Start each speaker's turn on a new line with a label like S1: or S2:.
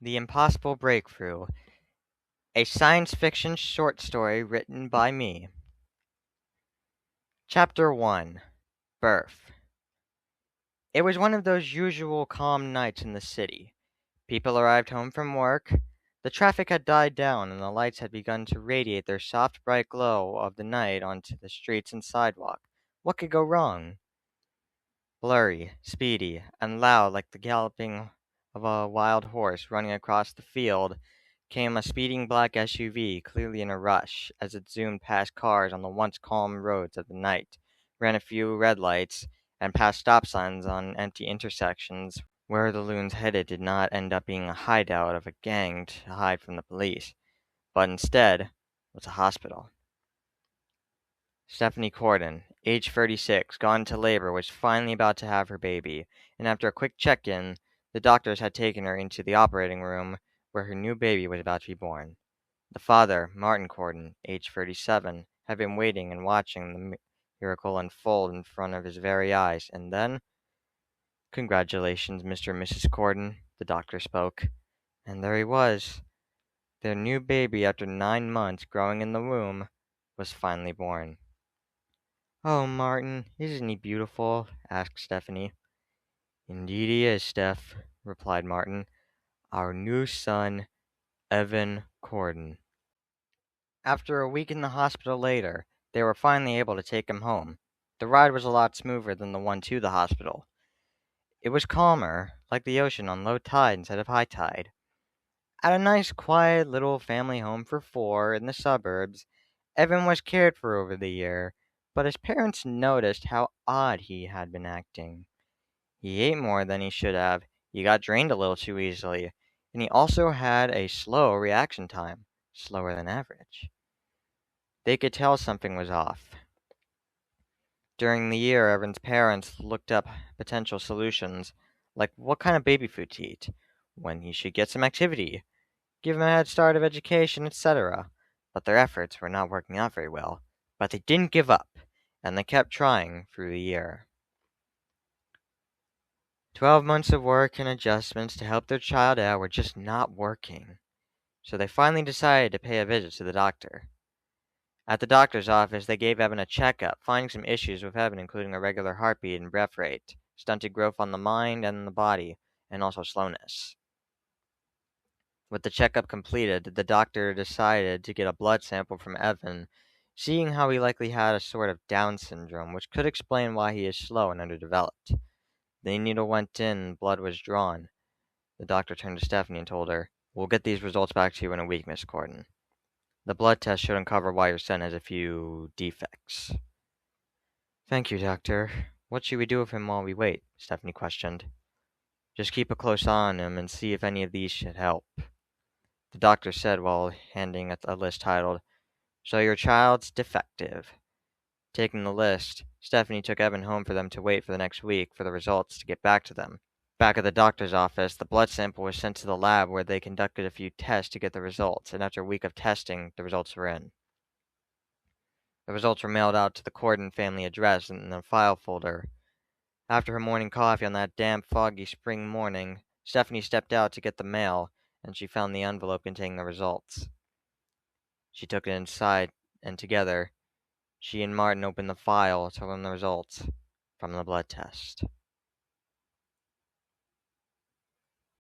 S1: The Impossible Breakthrough, a science fiction short story written by me. Chapter 1. Birth. It was one of those usual calm nights in the city. People arrived home from work. The traffic had died down and the lights had begun to radiate their soft bright glow of the night onto the streets and sidewalk. What could go wrong? Blurry, speedy, and loud like the galloping of a wild horse running across the field came a speeding black SUV, clearly in a rush, as it zoomed past cars on the once calm roads of the night, ran a few red lights, and passed stop signs on empty intersections where the loons headed did not end up being a hideout of a gang to hide from the police, but instead was a hospital. Stephanie Cordin, age 36, gone into labor, was finally about to have her baby, and after a quick check-in, the doctors had taken her into the operating room where her new baby was about to be born. The father, Martin Cordin, age 37, had been waiting and watching the miracle unfold in front of his very eyes, and then, "Congratulations, Mr. and Mrs. Cordin," the doctor spoke. And there he was. Their new baby, after 9 months growing in the womb, was finally born. "Oh, Martin, isn't he beautiful?" asked Stephanie. "Indeed he is, Steph," replied Martin. "Our new son, Evan Cordin." After a week in the hospital later, they were finally able to take him home. The ride was a lot smoother than the one to the hospital. It was calmer, like the ocean on low tide instead of high tide. At a nice, quiet little family home for four in the suburbs, Evan was cared for over the year, but his parents noticed how odd he had been acting. He ate more than he should have, he got drained a little too easily, and he also had a slow reaction time, slower than average. They could tell something was off. During the year, Evan's parents looked up potential solutions, like what kind of baby food to eat, when he should get some activity, give him a head start of education, etc. But their efforts were not working out very well. But they didn't give up, and they kept trying through the year. 12 months of work and adjustments to help their child out were just not working. So they finally decided to pay a visit to the doctor. At the doctor's office, they gave Evan a checkup, finding some issues with Evan, including irregular heartbeat and breath rate, stunted growth on the mind and the body, and also slowness. With the checkup completed, the doctor decided to get a blood sample from Evan, seeing how he likely had a sort of Down syndrome, which could explain why he is slow and underdeveloped. The needle went in and blood was drawn. The doctor turned to Stephanie and told her, "We'll get these results back to you in a week, Miss Cordin. The blood test should uncover why your son has a few defects." "Thank you, doctor. What should we do with him while we wait?" Stephanie questioned. "Just keep a close eye on him and see if any of these should help," the doctor said while handing a list titled, "So your child's defective." Taking the list, Stephanie took Evan home for them to wait for the next week for the results to get back to them. Back at the doctor's office, the blood sample was sent to the lab where they conducted a few tests to get the results, and after a week of testing, the results were in. The results were mailed out to the Cordin family address in a file folder. After her morning coffee on that damp, foggy spring morning, Stephanie stepped out to get the mail, and she found the envelope containing the results. She took it inside, and together, she and Martin opened the file, telling them the results from the blood test.